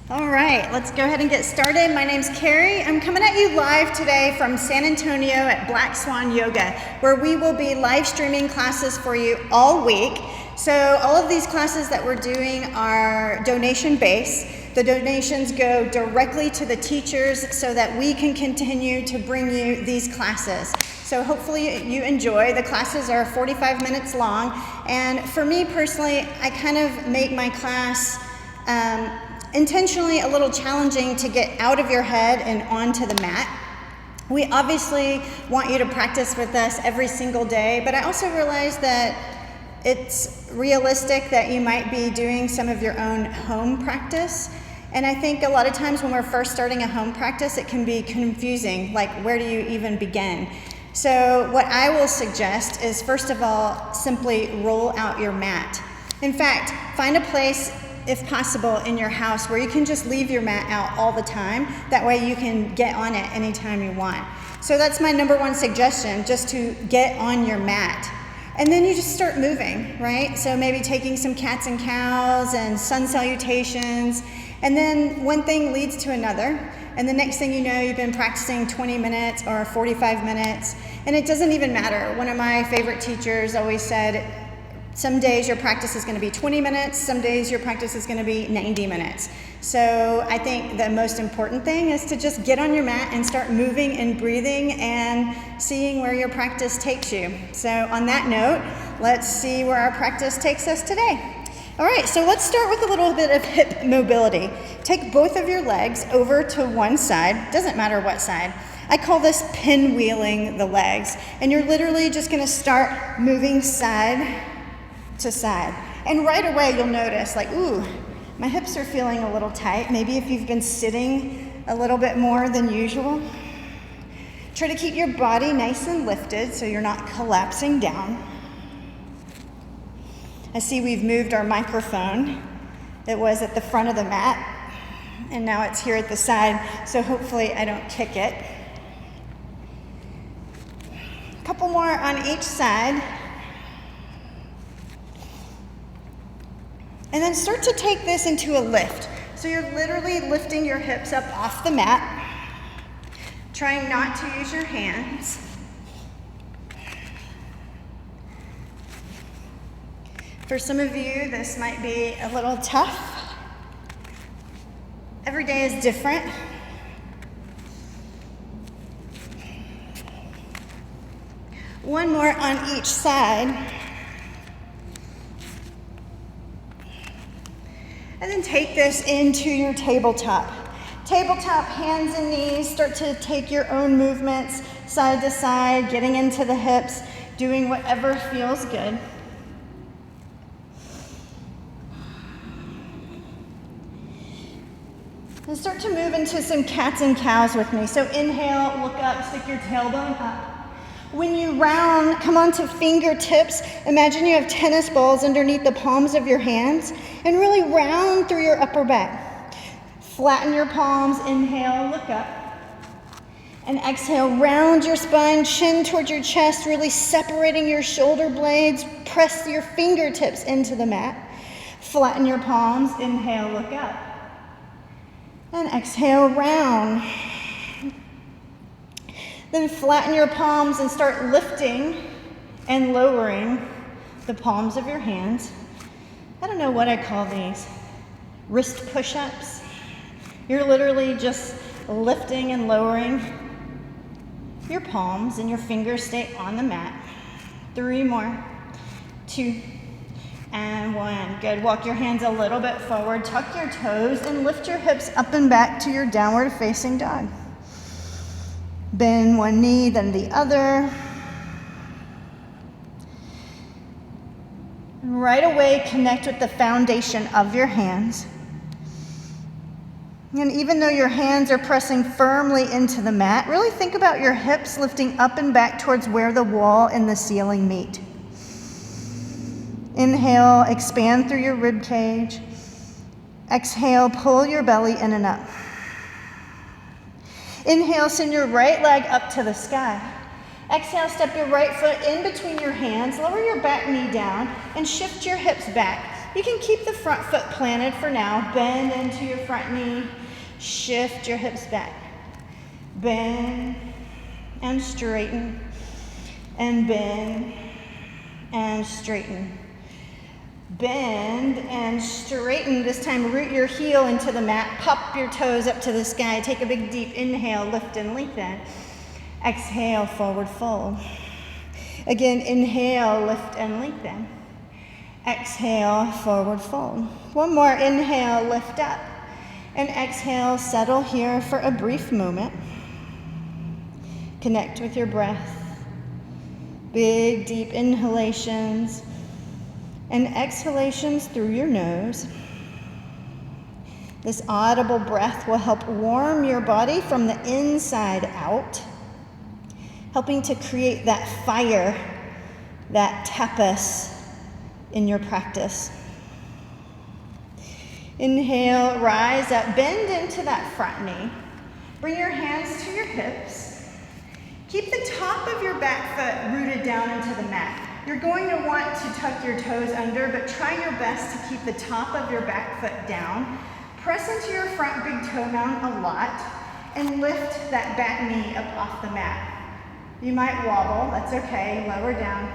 All right, let's go ahead and get started. My name's Carri. I'm coming at you live today from San Antonio at Black Swan Yoga, where we will be live streaming classes for you all week. So all of these classes that we're doing are donation based. The donations go directly to the teachers so that we can continue to bring you these classes. So hopefully you enjoy. The classes are 45 minutes long, and for me personally, I kind of make my class intentionally a little challenging to get out of your head and onto the mat. We obviously want you to practice with us every single day, but I also realize that it's realistic that you might be doing some of your own home practice. And I think a lot of times when we're first starting a home practice, it can be confusing, like where do you even begin? So what I will suggest is, first of all, simply roll out your mat. In fact, find a place, if possible, in your house where you can just leave your mat out all the time. That way you can get on it anytime you want. So that's my number one suggestion, just to get on your mat. And then you just start moving, right? So maybe taking some cats and cows and sun salutations. And then one thing leads to another. And the next thing you know, you've been practicing 20 minutes or 45 minutes. And it doesn't even matter. One of my favorite teachers always said, some days your practice is going to be 20 minutes, some days your practice is going to be 90 minutes. So I think the most important thing is to just get on your mat and start moving and breathing and seeing where your practice takes you. So on that note, let's see where our practice takes us today. All right, so let's start with a little bit of hip mobility. Take both of your legs over to one side, doesn't matter what side. I call this pinwheeling the legs. And you're literally just going to start moving side to side. And right away you'll notice, like, ooh, my hips are feeling a little tight. Maybe if you've been sitting a little bit more than usual. Try to keep your body nice and lifted so you're not collapsing down. I see we've moved our microphone. It was at the front of the mat, and now it's here at the side, so hopefully I don't kick it. A couple more on each side. And then start to take this into a lift. So you're literally lifting your hips up off the mat, trying not to use your hands. For some of you, this might be a little tough. Every day is different. One more on each side. And then take this into your tabletop. Tabletop, hands and knees, start to take your own movements side to side, getting into the hips, doing whatever feels good. And start to move into some cats and cows with me. So inhale, look up, stick your tailbone up. When you round, come onto fingertips. Imagine you have tennis balls underneath the palms of your hands, and really round through your upper back. Flatten your palms, inhale, look up. And exhale, round your spine, chin towards your chest, really separating your shoulder blades. Press your fingertips into the mat. Flatten your palms, inhale, look up. And exhale, round. Then flatten your palms and start lifting and lowering the palms of your hands. I don't know what I call these. Wrist push-ups. You're literally just lifting and lowering your palms, and your fingers stay on the mat. 3 more. 2 and 1. Good. Walk your hands a little bit forward. Tuck your toes and lift your hips up and back to your downward facing dog. Bend one knee, then the other. Right away, connect with the foundation of your hands. And even though your hands are pressing firmly into the mat, really think about your hips lifting up and back towards where the wall and the ceiling meet. Inhale, expand through your rib cage. Exhale, pull your belly in and up. Inhale, send your right leg up to the sky. Exhale, step your right foot in between your hands, lower your back knee down, and shift your hips back. You can keep the front foot planted for now. Bend into your front knee. Shift your hips back. Bend and straighten. And bend and straighten. Bend and straighten. This time root your heel into the mat. Pop your toes up to the sky. Take a big deep inhale. Lift and lengthen. Exhale, forward fold. Again, inhale, lift and lengthen. Exhale, forward fold. One more, inhale, lift up. And exhale, settle here for a brief moment. Connect with your breath. Big, deep inhalations and exhalations through your nose. This audible breath will help warm your body from the inside out, helping to create that fire, that tapas in your practice. Inhale, rise up, bend into that front knee. Bring your hands to your hips. Keep the top of your back foot rooted down into the mat. You're going to want to tuck your toes under, but try your best to keep the top of your back foot down. Press into your front big toe mound a lot and lift that back knee up off the mat. You might wobble, that's okay, lower down.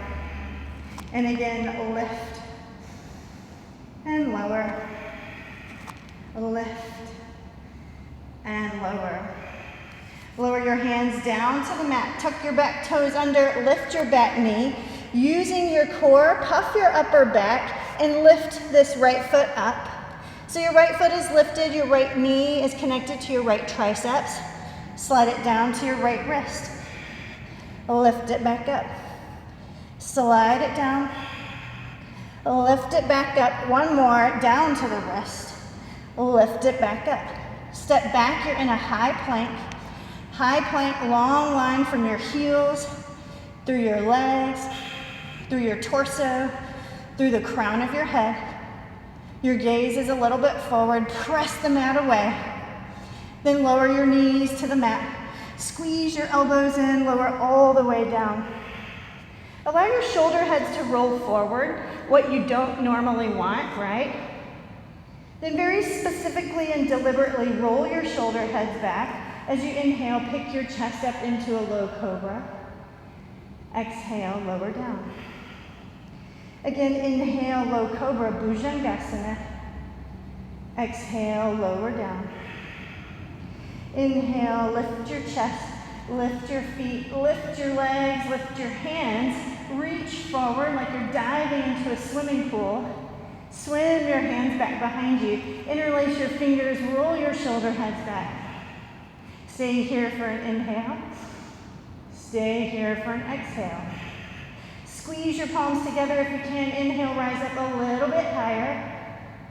And again, lift and lower, lift and lower. Lower your hands down to the mat, tuck your back toes under, lift your back knee. Using your core, puff your upper back and lift this right foot up. So your right foot is lifted, your right knee is connected to your right triceps. Slide it down to your right wrist. Lift it back up. Slide it down. Lift it back up. One more, down to the wrist. Lift it back up. Step back, you're in a high plank. High plank, long line from your heels, through your legs, through your torso, through the crown of your head. Your gaze is a little bit forward. Press the mat away. Then lower your knees to the mat. Squeeze your elbows in, lower all the way down. Allow your shoulder heads to roll forward, what you don't normally want, right? Then very specifically and deliberately roll your shoulder heads back. As you inhale, pick your chest up into a low cobra. Exhale, lower down. Again, inhale, low cobra, Bhujangasana. Exhale, lower down. Inhale, lift your chest, lift your feet, lift your legs, lift your hands. Reach forward like you're diving into a swimming pool. Swim your hands back behind you. Interlace your fingers, roll your shoulder heads back. Stay here for an inhale. Stay here for an exhale. Squeeze your palms together if you can. Inhale, rise up a little bit higher.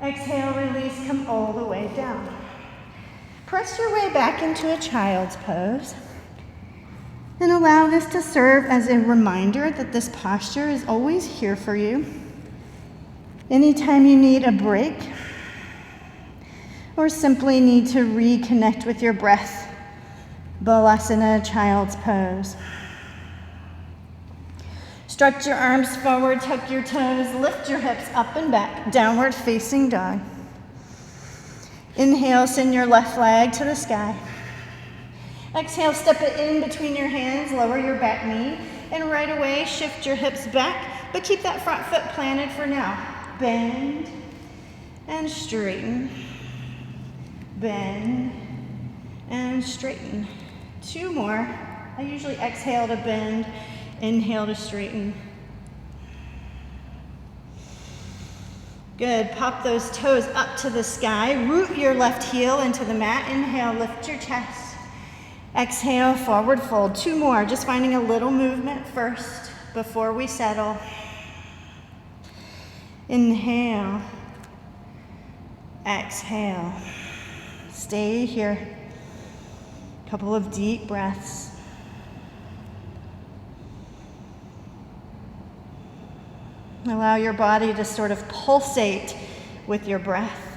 Exhale, release, come all the way down. Press your way back into a child's pose. And allow this to serve as a reminder that this posture is always here for you. Anytime you need a break or simply need to reconnect with your breath, Balasana, child's pose. Stretch your arms forward, tuck your toes, lift your hips up and back, downward facing dog. Inhale, send your left leg to the sky. Exhale, step it in between your hands, lower your back knee, and right away shift your hips back, but keep that front foot planted for now. Bend and straighten. Bend and straighten. Two more. I usually exhale to bend, inhale to straighten. Good. Pop those toes up to the sky. Root your left heel into the mat. Inhale, lift your chest. Exhale, forward fold. Two more. Just finding a little movement first before we settle. Inhale. Exhale. Stay here. Couple of deep breaths. Allow your body to sort of pulsate with your breath.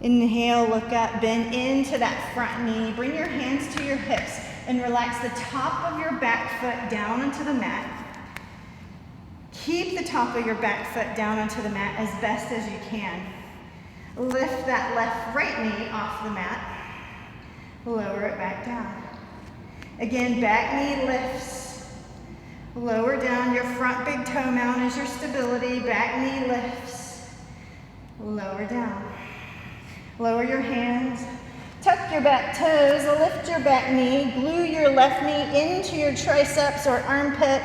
Inhale, look up, bend into that front knee. Bring your hands to your hips and relax the top of your back foot down into the mat. Keep the top of your back foot down onto the mat as best as you can. Lift that left right knee off the mat. Lower it back down. Again, back knee lifts. Lower down. Your front big toe mound is your stability. Back knee lifts. Lower down. Lower your hands. Tuck your back toes. Lift your back knee. Glue your left knee into your triceps or armpit.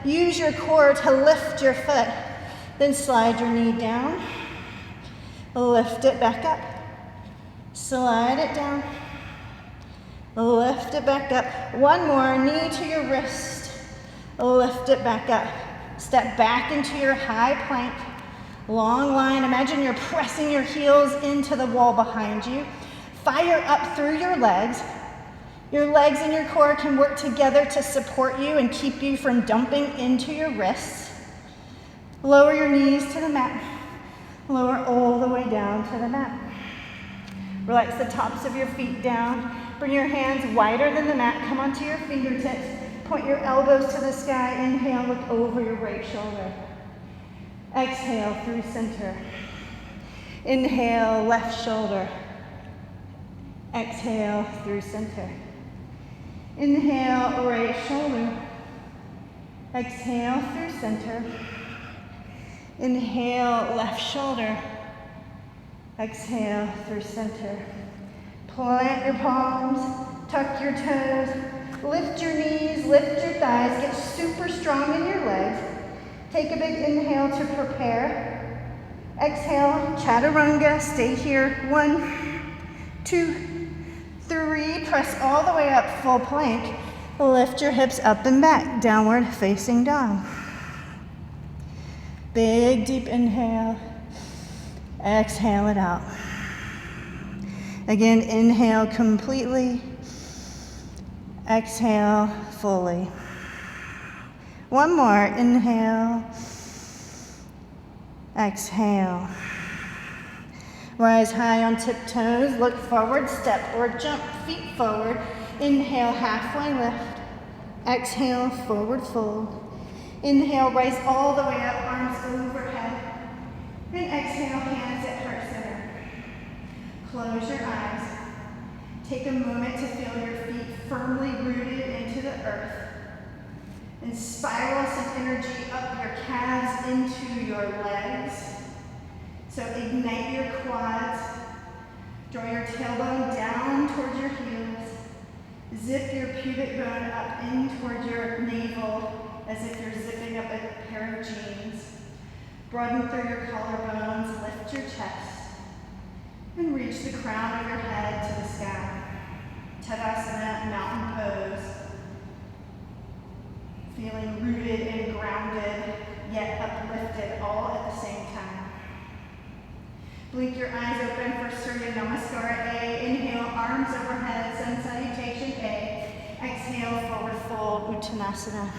Use your core to lift your foot. Then slide your knee down. Lift it back up. Slide it down. Lift it back up. One more, knee to your wrist. Lift it back up. Step back into your high plank. Long line. Imagine you're pressing your heels into the wall behind you. Fire up through your legs. Your legs and your core can work together to support you and keep you from dumping into your wrists. Lower your knees to the mat. Lower all the way down to the mat. Relax the tops of your feet down. Bring your hands wider than the mat. Come onto your fingertips. Point your elbows to the sky. Inhale, look over your right shoulder. Exhale through center. Inhale, left shoulder. Exhale through center. Inhale, right shoulder. Exhale through center. Inhale, left shoulder. Exhale through center. Plant your palms, tuck your toes, lift your knees, lift your thighs, get super strong in your legs. Take a big inhale to prepare. Exhale, Chaturanga, stay here. 1, 2, 3, press all the way up, full plank. Lift your hips up and back, downward facing dog. Big deep inhale, exhale it out. Again, inhale completely, exhale fully. One more, inhale, exhale. Rise high on tiptoes, look forward, step or jump, feet forward. Inhale, halfway lift. Exhale, forward fold. Inhale, rise all the way up, arms overhead. And exhale, hands at heart center. Close your eyes. Take a moment to feel your feet firmly rooted into the earth. And spiral some energy up your calves into your legs. So ignite your quads. Draw your tailbone down towards your heels. Zip your pubic bone up in toward your navel as if you're zipping up a pair of jeans. Broaden through your collarbones, lift your chest. And reach the crown of your head to the sky. Tadasana, mountain pose. Feeling rooted and grounded, yet uplifted all at the same time. Blink your eyes open for Surya Namaskar A. Inhale, arms overhead, sun salutation A. Exhale, forward fold, Uttanasana.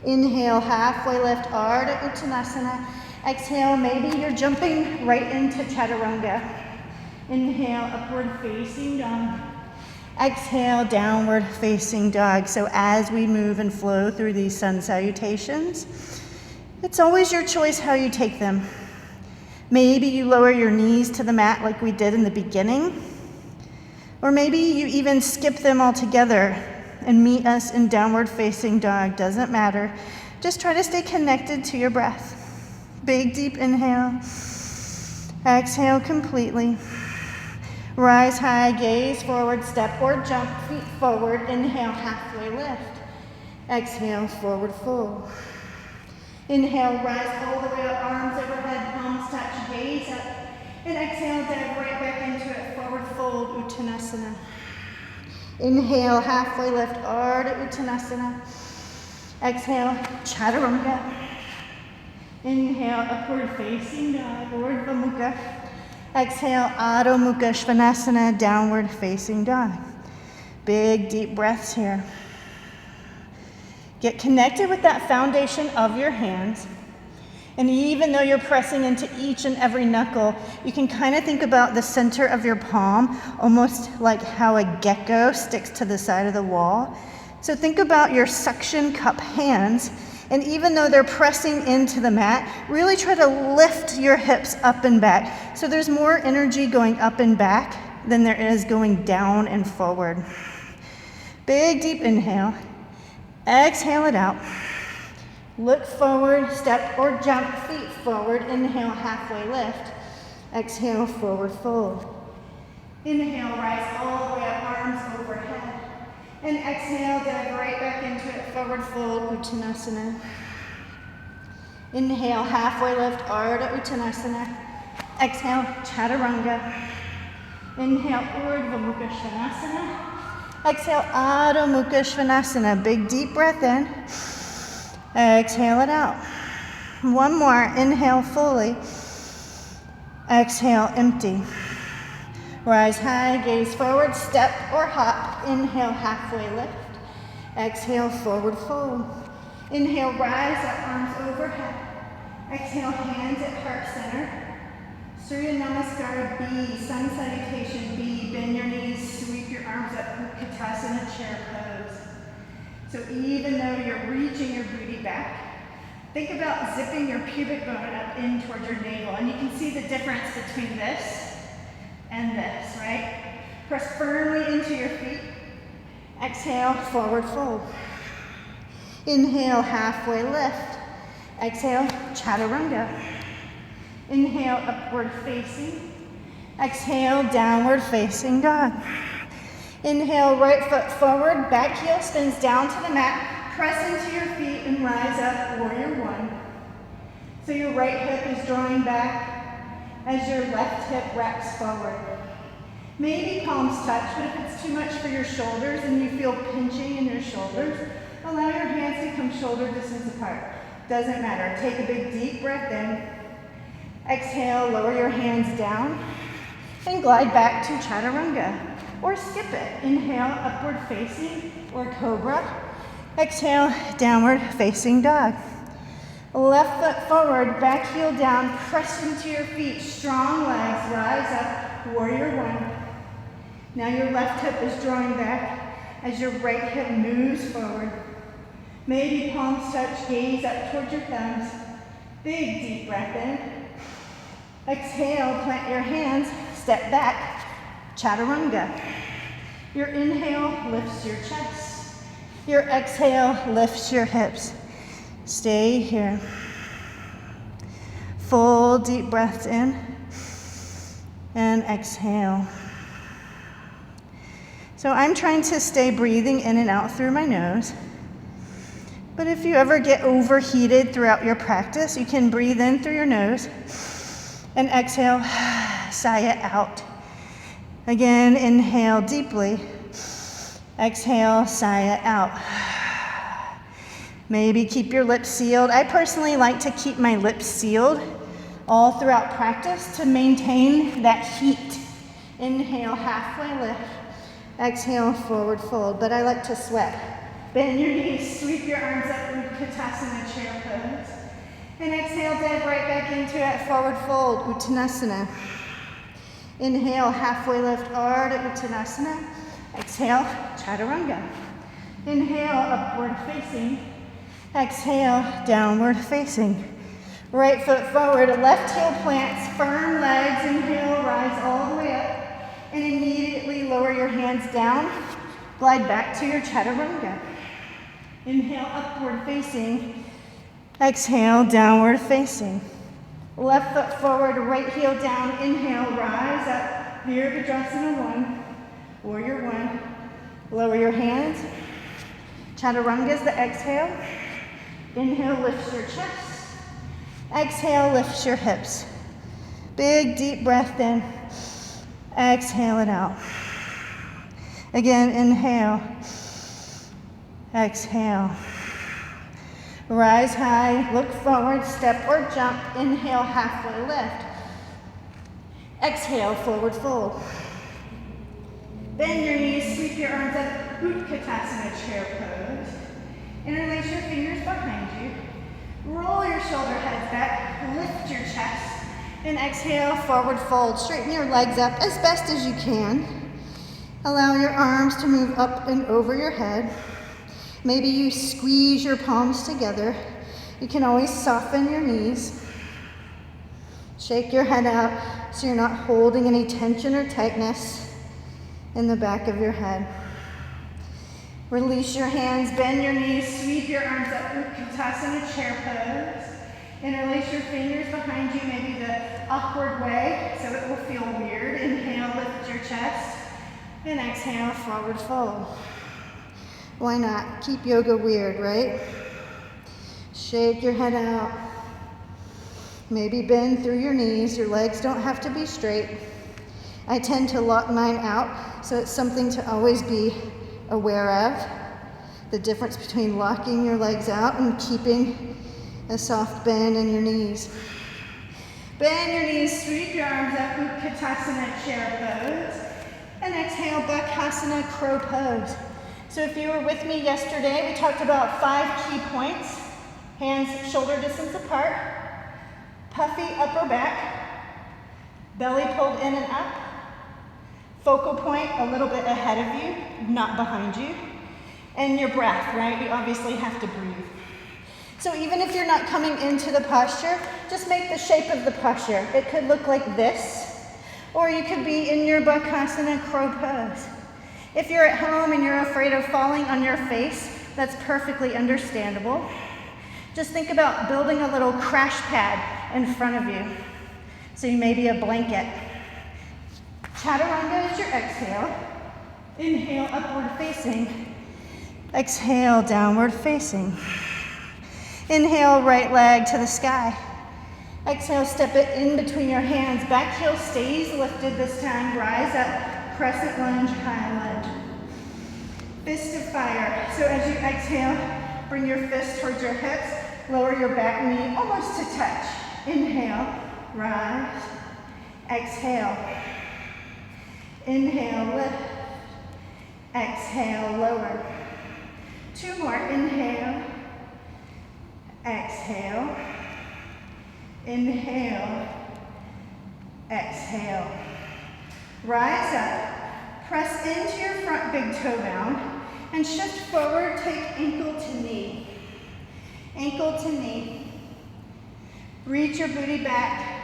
Inhale, halfway lift, Ardha Uttanasana. Exhale, maybe you're jumping right into Chaturanga. Inhale, upward facing dog. Exhale, downward facing dog. So as we move and flow through these sun salutations, it's always your choice how you take them. Maybe you lower your knees to the mat like we did in the beginning, or maybe you even skip them altogether and meet us in downward facing dog. Doesn't matter. Just try to stay connected to your breath. Big deep inhale. Exhale completely. Rise high, gaze forward, step or jump, feet forward. Inhale, halfway lift. Exhale, forward fold. Inhale, rise all the way up, arms overhead, palms touch, gaze up. And exhale, dive right back into it, forward fold, Uttanasana. Inhale, halfway lift, Ardha Uttanasana. Exhale, Chaturanga. Inhale, upward facing dog, Urdhva Mukha. Exhale, Adho Mukha Svanasana, downward facing dog. Big deep breaths here. Get connected with that foundation of your hands. And even though you're pressing into each and every knuckle, you can kind of think about the center of your palm, almost like how a gecko sticks to the side of the wall. So think about your suction cup hands And even though they're pressing into the mat, really try to lift your hips up and back. So there's more energy going up and back than there is going down and forward. Big, deep inhale. Exhale it out. Look forward, step or jump, feet forward. Inhale, halfway lift. Exhale, forward fold. Inhale, rise all the way up, arms overhead. And exhale, dive right back into it, forward fold, Uttanasana. Inhale, halfway lift, Ardha Uttanasana. Exhale, Chaturanga. Inhale, Urdhva Mukha Svanasana. Exhale, Adho Mukha Svanasana. Big deep breath in. Exhale it out. One more. Inhale fully. Exhale, empty. Rise high, gaze forward, step or hop. Inhale, halfway lift. Exhale, forward fold. Inhale, rise up, arms overhead. Exhale, hands at heart center. Surya Namaskar B, Sun Salutation B. Bend your knees, sweep your arms up, Utkatasana chair pose. So even though you're reaching your booty back, think about zipping your pubic bone up in towards your navel. And you can see the difference between this and this, right? Press firmly into your feet. Exhale, forward fold. Inhale, halfway lift. Exhale, Chaturanga. Inhale, upward facing. Exhale, downward facing dog. Inhale, right foot forward, back heel spins down to the mat. Press into your feet and rise up, warrior one. So your right hip is drawing back as your left hip wraps forward. Maybe palms touch, but if it's too much for your shoulders and you feel pinching in your shoulders, allow your hands to come shoulder distance apart. Doesn't matter. Take a big deep breath in. Exhale, lower your hands down and glide back to Chaturanga or skip it. Inhale, upward facing or cobra. Exhale, downward facing dog. Left foot forward, back heel down, press into your feet, strong legs, rise up, warrior one. Now your left hip is drawing back as your right hip moves forward. Maybe palms touch, gaze up towards your thumbs. Big deep breath in. Exhale, plant your hands, step back, Chaturanga. Your inhale lifts your chest. Your exhale lifts your hips. Stay here. Full deep breaths in and exhale. So I'm trying to stay breathing in and out through my nose. But if you ever get overheated throughout your practice, you can breathe in through your nose and exhale, sigh it out. Again, inhale deeply. Exhale, sigh it out. Maybe keep your lips sealed. I personally like to keep my lips sealed all throughout practice to maintain that heat. Inhale, halfway lift. Exhale, forward fold. But I like to sweat. Bend your knees, sweep your arms up, Utkatasana chair pose. And exhale, dive right back into it, forward fold, Uttanasana. Inhale, halfway lift, Ardha Uttanasana. Exhale, Chaturanga. Inhale, upward facing. Exhale, downward facing. Right foot forward, left heel plants, firm legs. Inhale, rise all the way up. And immediately lower your hands down. Glide back to your Chaturanga. Inhale, upward facing. Exhale, downward facing. Left foot forward, right heel down. Inhale, rise up. Virabhadrasana 1, warrior 1. Lower your hands. Chaturanga is the exhale. Inhale, lifts your chest. Exhale, lifts your hips. Big deep breath in. Exhale it out. Again, inhale. Exhale. Rise high, look forward, step or jump. Inhale, halfway lift. Exhale, forward fold. Bend your knees, sweep your arms up, Utkatasana chair pose. Interlace your fingers behind you. Roll your shoulder heads back, lift your chest, and exhale, forward fold. Straighten your legs up as best as you can. Allow your arms to move up and over your head. Maybe you squeeze your palms together You can always soften your knees. Shake your head out so you're not holding any tension or tightness in the back of your head. Release your hands, bend your knees, sweep your arms up, Utkatasana chair pose. Interlace your fingers behind you, maybe the awkward way, so it will feel weird. Inhale, lift your chest, and exhale, forward fold. Why not? Keep yoga weird, right? Shake your head out. Maybe bend through your knees. Your legs don't have to be straight. I tend to lock mine out, so it's something to always be aware of. The difference between locking your legs out and keeping a soft bend in your knees. Bend your knees, sweep your arms up, Utkatasana chair pose. And exhale, Bakasana crow pose. So if you were with me yesterday, we talked about 5 key points. Hands shoulder distance apart, puffy upper back, belly pulled in and up, focal point a little bit ahead of you, not behind you, and your breath, right? You obviously have to breathe. So even if you're not coming into the posture, just make the shape of the posture. It could look like this, or you could be in your Bakasana crow pose. If you're at home and you're afraid of falling on your face, that's perfectly understandable. Just think about building a little crash pad in front of you. So you may be a blanket. Chaturanga is your exhale. Inhale, upward facing. Exhale, downward facing. Inhale, right leg to the sky. Exhale, step it in between your hands. Back heel stays lifted this time. Rise up, crescent lunge, high lunge. Fist of fire. So as you exhale, bring your fist towards your hips. Lower your back knee almost to touch. Inhale, rise. Exhale. Inhale, lift. Exhale, lower. 2 more. Inhale. Exhale. Inhale. Exhale. Rise up. Press into your front big toe bound and shift forward. Take ankle to knee. Ankle to knee. Reach your booty back.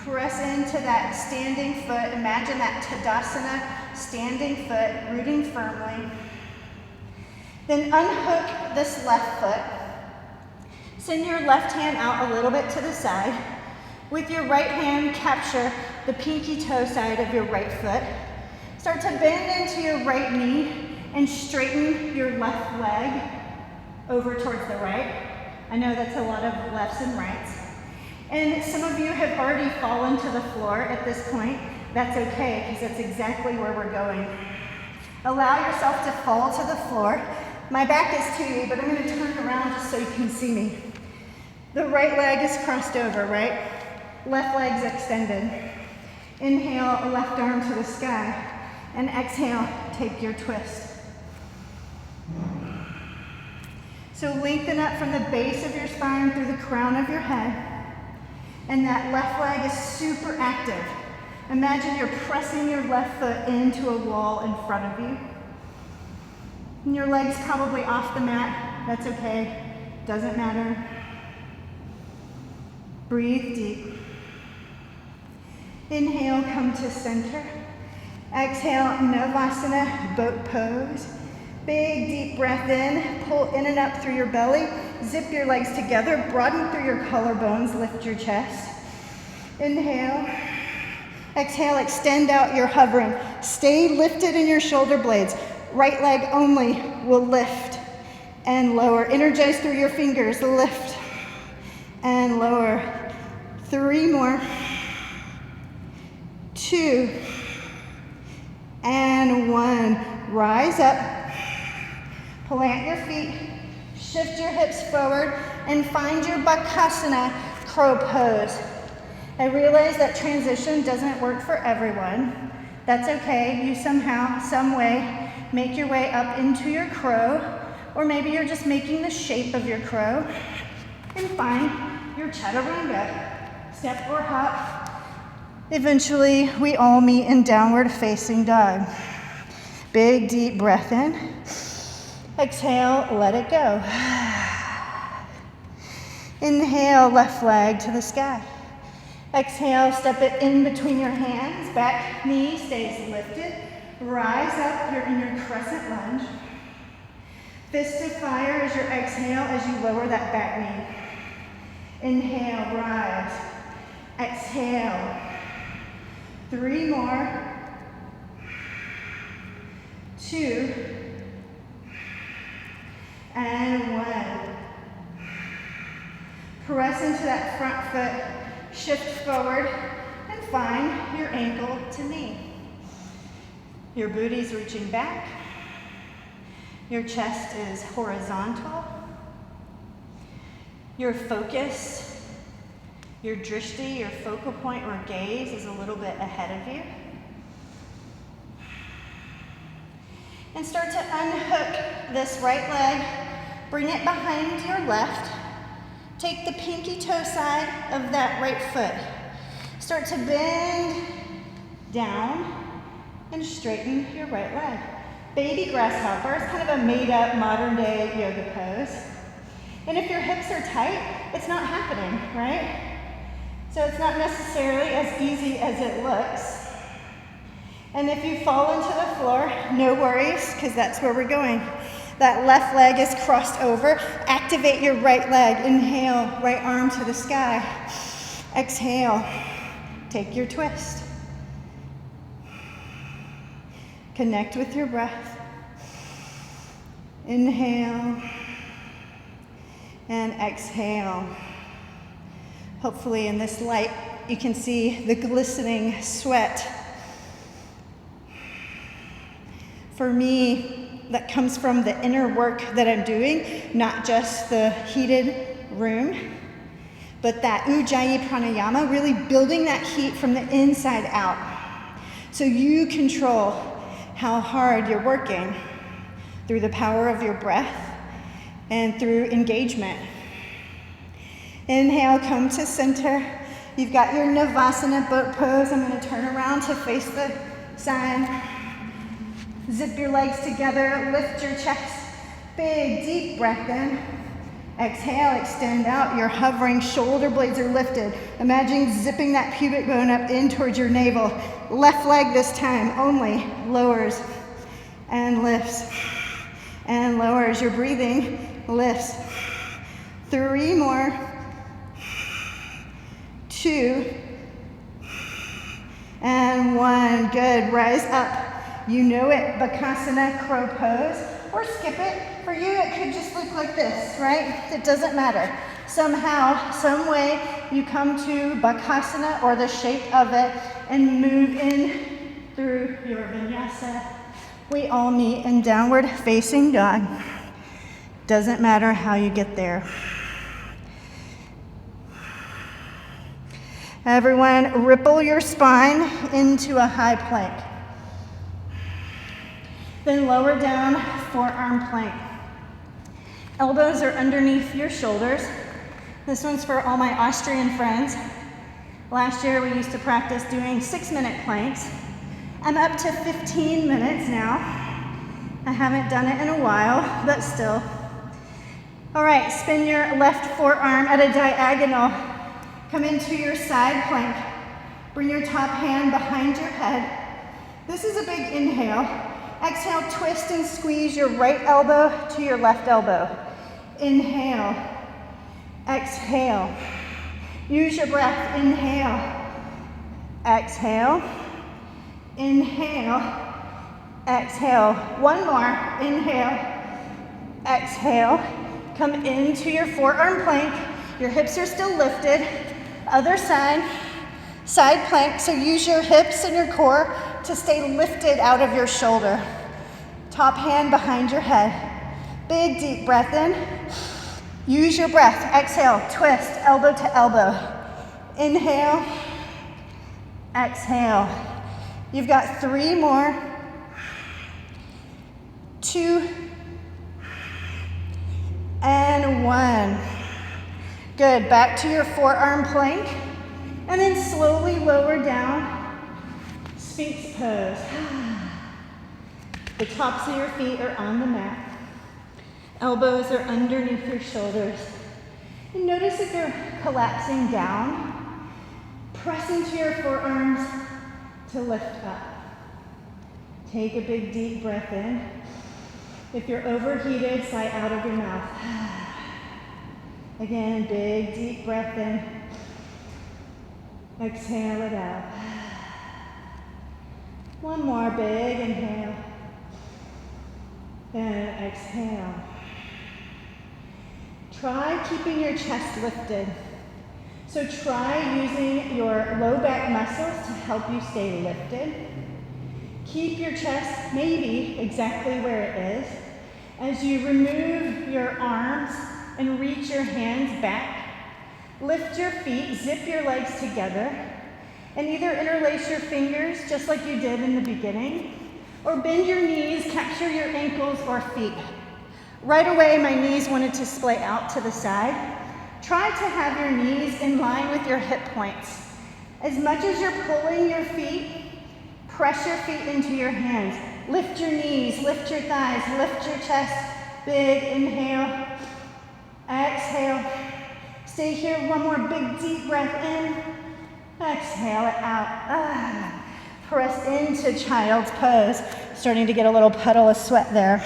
Press into that standing foot. Imagine that Tadasana, standing foot, rooting firmly. Then unhook this left foot. Send your left hand out a little bit to the side. With your right hand, capture the pinky toe side of your right foot. Start to bend into your right knee and straighten your left leg over towards the right. I know that's a lot of lefts and rights. And some of you have already fallen to the floor at this point. That's okay, because that's exactly where we're going. Allow yourself to fall to the floor. My back is to you, but I'm going to turn around just so you can see me. The right leg is crossed over, right? Left leg's extended. Inhale, left arm to the sky. And exhale, take your twist. So lengthen up from the base of your spine through the crown of your head. And that left leg is super active. Imagine you're pressing your left foot into a wall in front of you. And your leg's probably off the mat. That's okay. Doesn't matter. Breathe deep. Inhale, come to center. Exhale, Navasana, boat pose. Big deep breath in, pull in and up through your belly. Zip your legs together, broaden through your collarbones, lift your chest. Inhale. Exhale, extend out your hovering. Stay lifted in your shoulder blades. Right leg only will lift and lower. Energize through your fingers, lift and lower. 3 more. 2 and 1. Rise up. Plant your feet. Shift your hips forward and find your Bakasana crow pose. I realize that transition doesn't work for everyone. That's okay. You somehow, some way, make your way up into your crow, or maybe you're just making the shape of your crow, and find your Chaturanga. Step or hop. Eventually, we all meet in downward facing dog. Big deep breath in. Exhale, let it go. Inhale, left leg to the sky. Exhale, step it in between your hands. Back knee stays lifted. Rise up, you're in your crescent lunge. Fist of fire as your exhale as you lower that back knee. Inhale, rise. Exhale. 3 more. 2. And 1. Press into that front foot, shift forward, and find your ankle to knee. Your booty's reaching back. Your chest is horizontal. Your focus, your drishti, your focal point or gaze is a little bit ahead of you. And start to unhook this right leg. Bring it behind your left. Take the pinky toe side of that right foot. Start to bend down and straighten your right leg. Baby grasshopper is kind of a made-up modern-day yoga pose. And if your hips are tight, it's not happening, right? So it's not necessarily as easy as it looks. And if you fall into the floor, no worries, because that's where we're going. That left leg is crossed over. Activate your right leg. Inhale, right arm to the sky. Exhale, take your twist. Connect with your breath. Inhale and exhale. Hopefully in this light you can see the glistening sweat. For me, that comes from the inner work that I'm doing, not just the heated room, but that Ujjayi pranayama, really building that heat from the inside out. So you control how hard you're working through the power of your breath and through engagement. Inhale, come to center. You've got your Navasana boat pose. I'm going to turn around to face the side. Zip your legs together, lift your chest. Big, deep breath in. Exhale, extend out. Your hovering shoulder blades are lifted. Imagine zipping that pubic bone up in towards your navel. Left leg this time only lowers and lifts and lowers. Your breathing lifts. 3 more. 2 and 1. Good. Rise up. You know it, Bakasana, crow pose, or skip it. For you, it could just look like this, right? It doesn't matter. Somehow, some way, you come to Bakasana or the shape of it and move in through your vinyasa. We all meet in downward facing dog. Doesn't matter how you get there. Everyone, ripple your spine into a high plank. Then lower down, forearm plank. Elbows are underneath your shoulders. This one's for all my Austrian friends. Last year we used to practice doing 6-minute planks. I'm up to 15 minutes now. I haven't done it in a while, but still. All right, spin your left forearm at a diagonal. Come into your side plank. Bring your top hand behind your head. This is a big inhale. Exhale, twist and squeeze your right elbow to your left elbow. Inhale. Exhale. Use your breath. Inhale. Exhale. Inhale. Exhale. 1 more. Inhale. Exhale. Come into your forearm plank. Your hips are still lifted. Other side. Side plank. So use your hips and your core to stay lifted out of your shoulder. Top hand behind your head. Big deep breath in. Use your breath. Exhale, twist, elbow to elbow. Inhale, exhale. You've got 3 more. 2 and 1. Good, back to your forearm plank. And then slowly lower down. Sphinx pose. The tops of your feet are on the mat. Elbows are underneath your shoulders. And notice if you're collapsing down, press into your forearms to lift up. Take a big deep breath in. If you're overheated, sigh out of your mouth. Again, big deep breath in. Exhale it out. One more big inhale. And exhale. Try keeping your chest lifted. So try using your low back muscles to help you stay lifted. Keep your chest maybe exactly where it is. As you remove your arms and reach your hands back, lift your feet, zip your legs together, and either interlace your fingers just like you did in the beginning, or bend your knees, capture your ankles or feet. Right away, my knees wanted to splay out to the side. Try to have your knees in line with your hip points. As much as you're pulling your feet, press your feet into your hands. Lift your knees, lift your thighs, lift your chest. Big inhale, exhale. Stay here, one more big deep breath in. Exhale it out. Press into child's pose. Starting to get a little puddle of sweat there.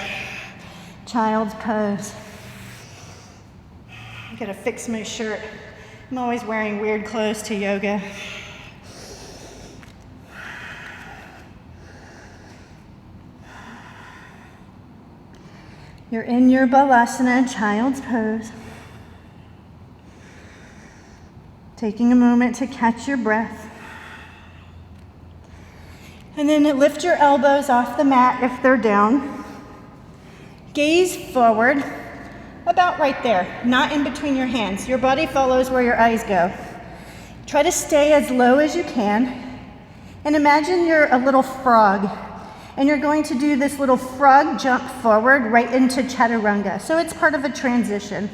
Child's pose. I gotta fix my shirt. I'm always wearing weird clothes to yoga. You're in your Balasana, child's pose. Taking a moment to catch your breath. And then lift your elbows off the mat if they're down. Gaze forward, about right there, not in between your hands. Your body follows where your eyes go. Try to stay as low as you can. And imagine you're a little frog. And you're going to do this little frog jump forward right into Chaturanga. So it's part of a transition.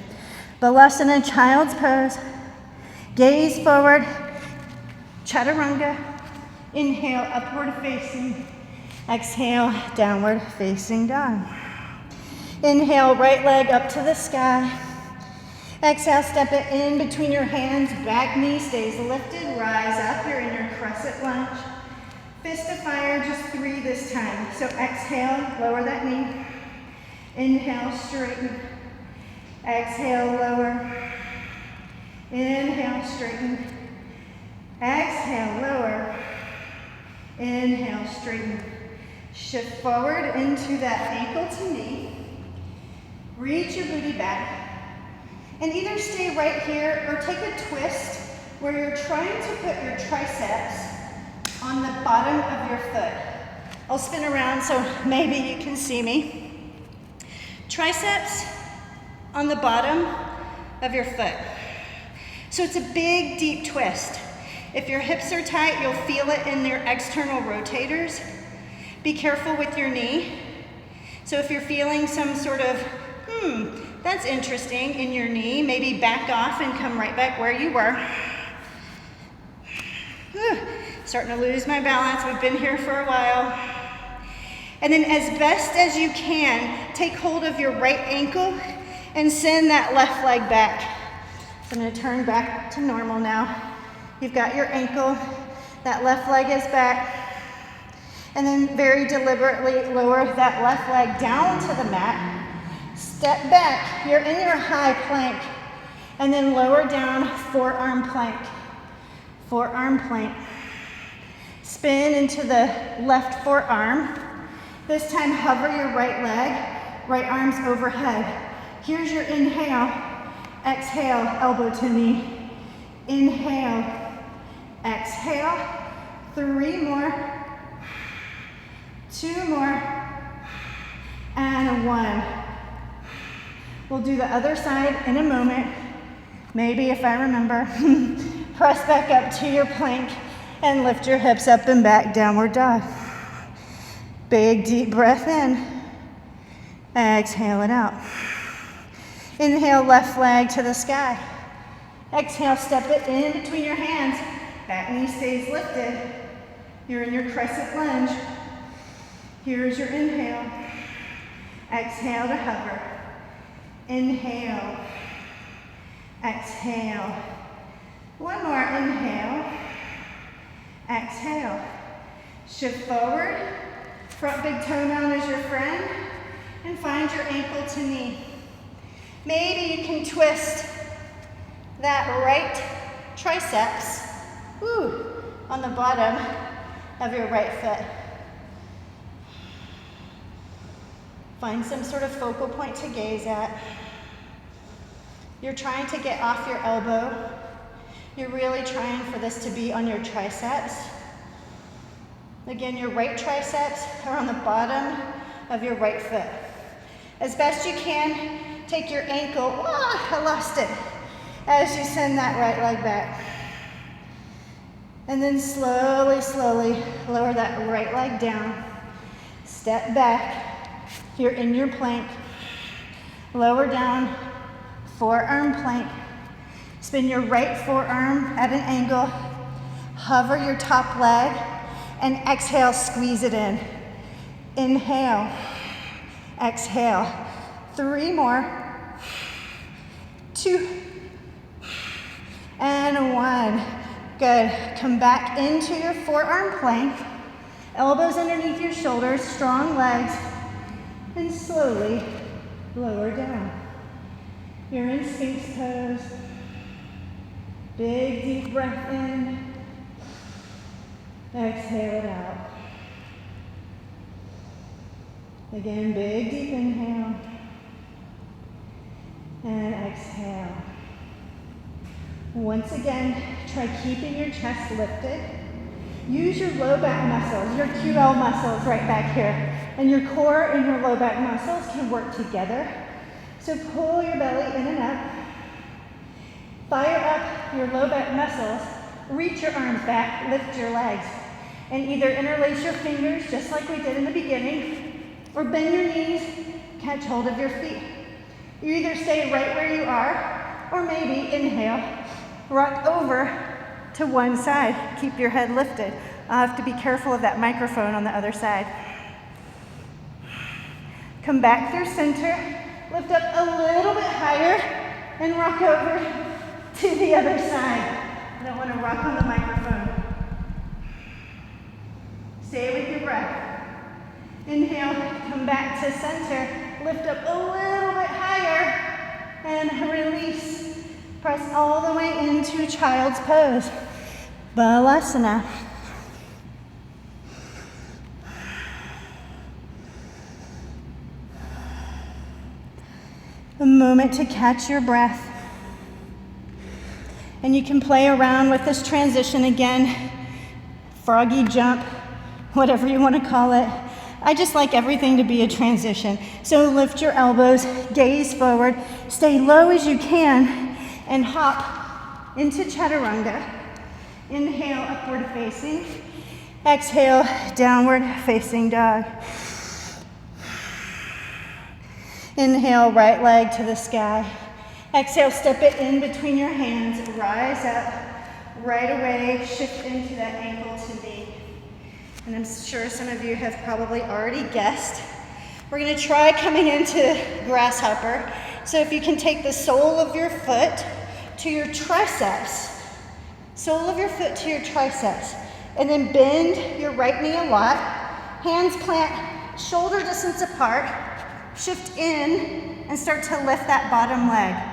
Balasana, child's pose. Gaze forward, Chaturanga. Inhale, upward facing. Exhale, downward facing dog. Inhale, right leg up to the sky. Exhale, step it in between your hands. Back knee stays lifted. Rise up. You're in your crescent lunge. Fist of fire, just 3 this time. So exhale, lower that knee. Inhale, straighten. Exhale, lower. Inhale, straighten. Exhale, lower. Inhale, straighten. Shift forward into that ankle to knee. Reach your booty back. And either stay right here or take a twist where you're trying to put your triceps on the bottom of your foot. I'll spin around so maybe you can see me. Triceps on the bottom of your foot. So it's a big, deep twist. If your hips are tight, you'll feel it in your external rotators. Be careful with your knee. So if you're feeling some sort of, that's interesting in your knee, maybe back off and come right back where you were. Starting to lose my balance. We've been here for a while. And then as best as you can, take hold of your right ankle and send that left leg back. So I'm going to turn back to normal now. You've got your ankle, that left leg is back. And then very deliberately lower that left leg down to the mat. Step back, you're in your high plank. And then lower down, forearm plank. Forearm plank. Spin into the left forearm. This time hover your right leg, right arm's overhead. Here's your inhale. Exhale, elbow to knee. Inhale, exhale. 3 more. 2 more. And 1. We'll do the other side in a moment. Maybe if I remember. Press back up to your plank and lift your hips up and back, downward dog. Big deep breath in. Exhale it out. Inhale, left leg to the sky. Exhale, step it in between your hands. Back knee stays lifted. You're in your crescent lunge. Here's your inhale. Exhale to hover. Inhale. exhale. One more, inhale, exhale. Shift forward, front big toe mound is your friend, and find your ankle to knee. Maybe you can twist that right triceps, on the bottom of your right foot. Find some sort of focal point to gaze at. You're trying to get off your elbow. You're really trying for this to be on your triceps. Again, your right triceps are on the bottom of your right foot. As best you can, take your ankle, I lost it, as you send that right leg back. And then slowly, slowly lower that right leg down. Step back. You're in your plank. Lower down, forearm plank. Spin your right forearm at an angle. Hover your top leg and exhale, squeeze it in. Inhale, exhale. 3 more. 2 and 1. Good. Come back into your forearm plank. Elbows underneath your shoulders, strong legs, and slowly lower down. You're in Sphinx pose. Big deep breath in. Exhale it out. Again, big deep inhale. And exhale. Once again, try keeping your chest lifted. Use your low back muscles, your QL muscles right back here. And your core and your low back muscles can work together. So pull your belly in and up. Fire up your low back muscles. Reach your arms back, lift your legs. And either interlace your fingers, just like we did in the beginning, or bend your knees, catch hold of your feet. You either stay right where you are, or maybe inhale, rock over to one side. Keep your head lifted. I'll have to be careful of that microphone on the other side. Come back through center, lift up a little bit higher, and rock over to the other side. I don't want to rock on the microphone. Stay with your breath. Inhale, come back to center, lift up a little bit higher, and release. Press all the way into child's pose. Balasana. A moment to catch your breath. And you can play around with this transition again. Froggy jump, whatever you want to call it. I just like everything to be a transition. So lift your elbows, gaze forward, stay low as you can, and hop into Chaturanga. Inhale, upward facing. Exhale, downward facing dog. Inhale, right leg to the sky. Exhale, step it in between your hands. Rise up. Right away, shift into that ankle to knee. And I'm sure some of you have probably already guessed. We're going to try coming into Grasshopper. So if you can take the sole of your foot to your triceps, sole of your foot to your triceps, and then bend your right knee a lot. Hands plant shoulder distance apart. Shift in and start to lift that bottom leg.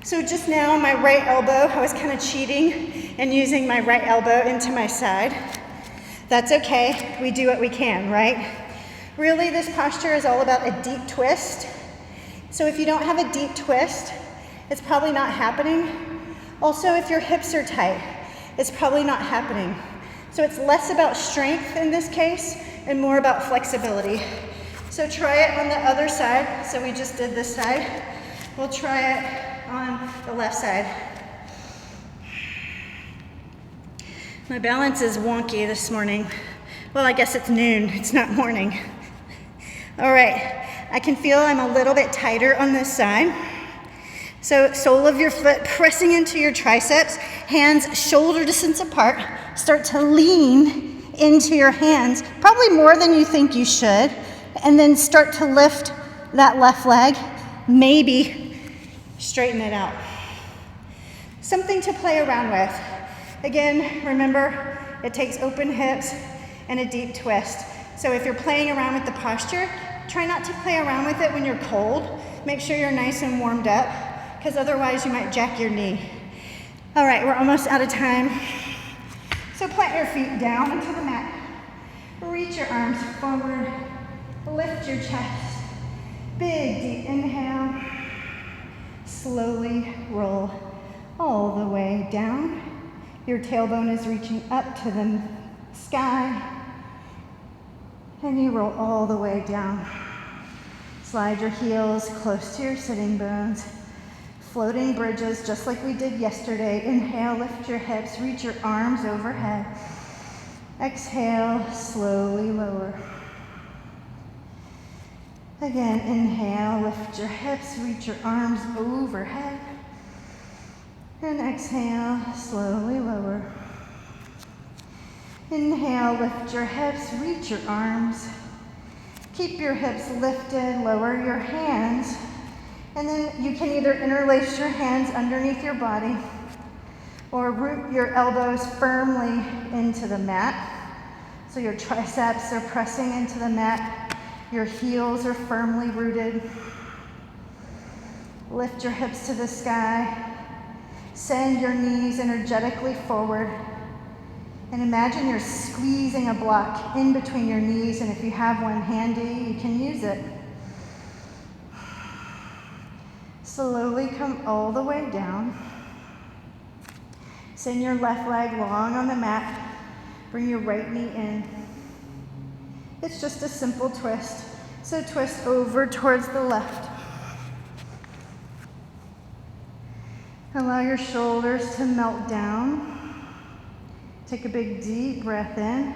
So just now, my right elbow, I was kind of cheating and using my right elbow into my side. That's okay, we do what we can, right? Really, this posture is all about a deep twist. So if you don't have a deep twist, it's probably not happening. Also, if your hips are tight, it's probably not happening. So it's less about strength in this case and more about flexibility. So try it on the other side. So we just did this side. We'll try it on the left side. My balance is wonky this morning. Well, I guess it's noon, it's not morning. All right, I can feel I'm a little bit tighter on this side. So sole of your foot pressing into your triceps, hands shoulder distance apart. Start to lean into your hands, probably more than you think you should. And then start to lift that left leg, maybe straighten it out. Something to play around with. Again, remember, it takes open hips and a deep twist. So if you're playing around with the posture, try not to play around with it when you're cold. Make sure you're nice and warmed up, because otherwise you might jack your knee. All right, we're almost out of time. So plant your feet down into the mat. Reach your arms forward. Lift your chest. Big, deep inhale. Slowly roll all the way down. Your tailbone is reaching up to the sky. And you roll all the way down. Slide your heels close to your sitting bones. Floating bridges, just like we did yesterday. Inhale, lift your hips, reach your arms overhead. Exhale, slowly lower. Again, inhale, lift your hips, reach your arms overhead. And exhale, slowly lower. Inhale, lift your hips, reach your arms. Keep your hips lifted, lower your hands. And then you can either interlace your hands underneath your body or root your elbows firmly into the mat. So your triceps are pressing into the mat. Your heels are firmly rooted. Lift your hips to the sky. Send your knees energetically forward. And imagine you're squeezing a block in between your knees, and if you have one handy, you can use it. Slowly come all the way down. Send your left leg long on the mat. Bring your right knee in. It's just a simple twist. So twist over towards the left. Allow your shoulders to melt down. Take a big deep breath in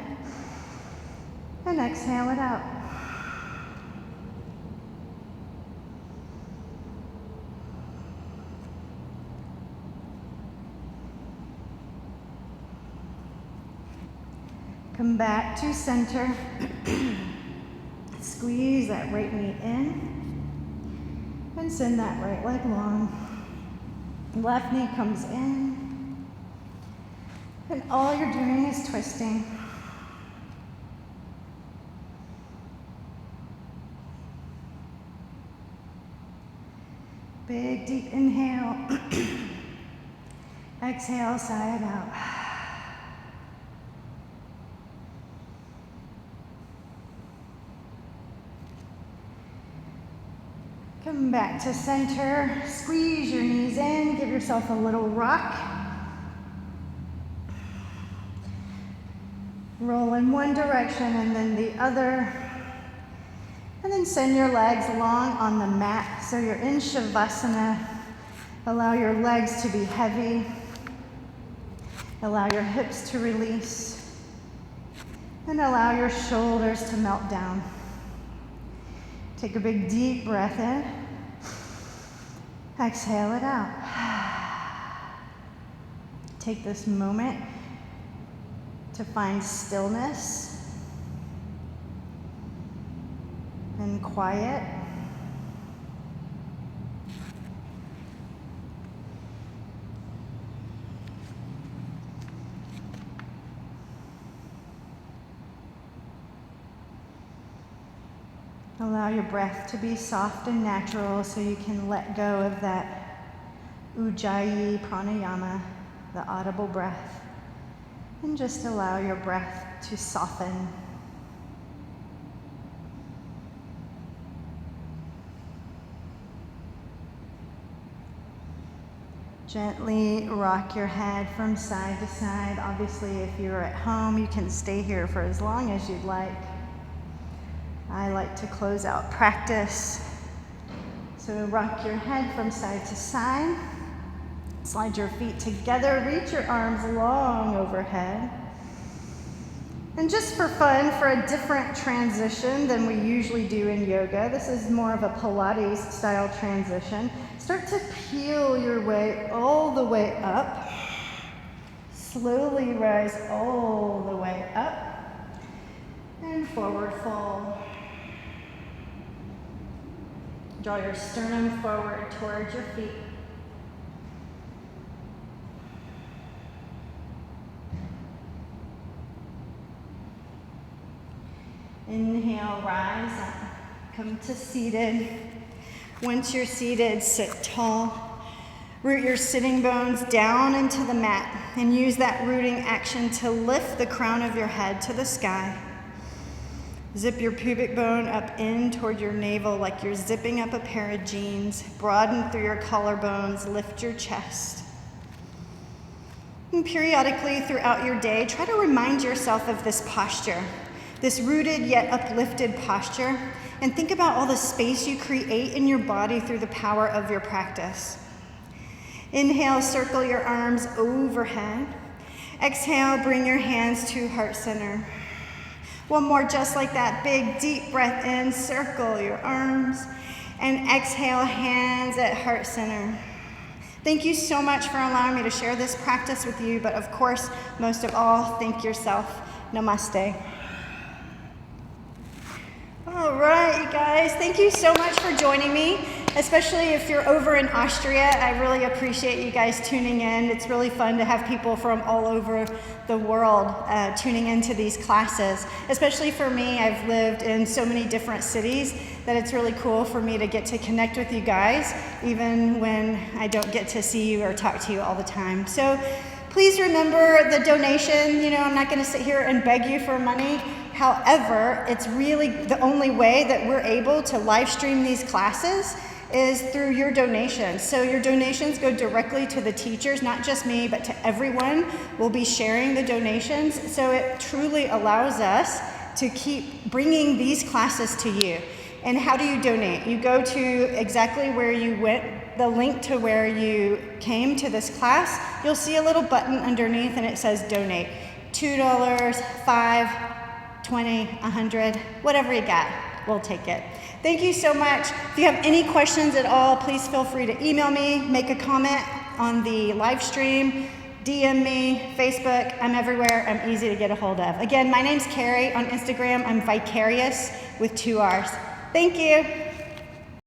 and exhale it out. Come back to center. Squeeze that right knee in and send that right leg long. Left knee comes in, and all you're doing is twisting. Big deep inhale. Exhale, sigh it out. Come back to center, squeeze your knees in, give yourself a little rock. Roll in one direction and then the other. And then send your legs long on the mat. So you're in Shavasana. Allow your legs to be heavy. Allow your hips to release. And allow your shoulders to melt down. Take a big deep breath in. Exhale it out. Take this moment to find stillness and quiet. Allow your breath to be soft and natural so you can let go of that Ujjayi pranayama, the audible breath, and just allow your breath to soften. Gently rock your head from side to side. Obviously, if you're at home, you can stay here for as long as you'd like. I like to close out practice. So rock your head from side to side. Slide your feet together. Reach your arms long overhead. And just for fun, for a different transition than we usually do in yoga, this is more of a Pilates style transition. Start to peel your way all the way up. Slowly rise all the way up. And forward fold. Draw your sternum forward towards your feet. Inhale, rise up. Come to seated. Once you're seated, sit tall. Root your sitting bones down into the mat and use that rooting action to lift the crown of your head to the sky. Zip your pubic bone up in toward your navel like you're zipping up a pair of jeans. Broaden through your collarbones. Lift your chest. And periodically throughout your day, try to remind yourself of this posture, this rooted yet uplifted posture, and think about all the space you create in your body through the power of your practice. Inhale, circle your arms overhead. Exhale, bring your hands to heart center. One more, just like that. Big, deep breath in, circle your arms. And exhale, hands at heart center. Thank you so much for allowing me to share this practice with you, but of course, most of all, thank yourself. Namaste. All right, you guys, thank you so much for joining me, especially if you're over in Austria. I really appreciate you guys tuning in. It's really fun to have people from all over the world tuning into these classes. Especially for me, I've lived in so many different cities that it's really cool for me to get to connect with you guys, even when I don't get to see you or talk to you all the time. So please remember the donation. You know, I'm not going to sit here and beg you for money. However, it's really the only way that we're able to live stream these classes is through your donations. So your donations go directly to the teachers, not just me, but to everyone. We'll be sharing the donations. So it truly allows us to keep bringing these classes to you. And how do you donate? You go to exactly where you went, the link to where you came to this class. You'll see a little button underneath and it says donate. $2, $5, $20, $100, whatever you got, we'll take it. Thank you so much. If you have any questions at all, please feel free to email me, make a comment on the live stream, DM me, Facebook, I'm everywhere, I'm easy to get a hold of. Again, my name's Carri. On Instagram, I'm Vicarious with 2 R's. Thank you.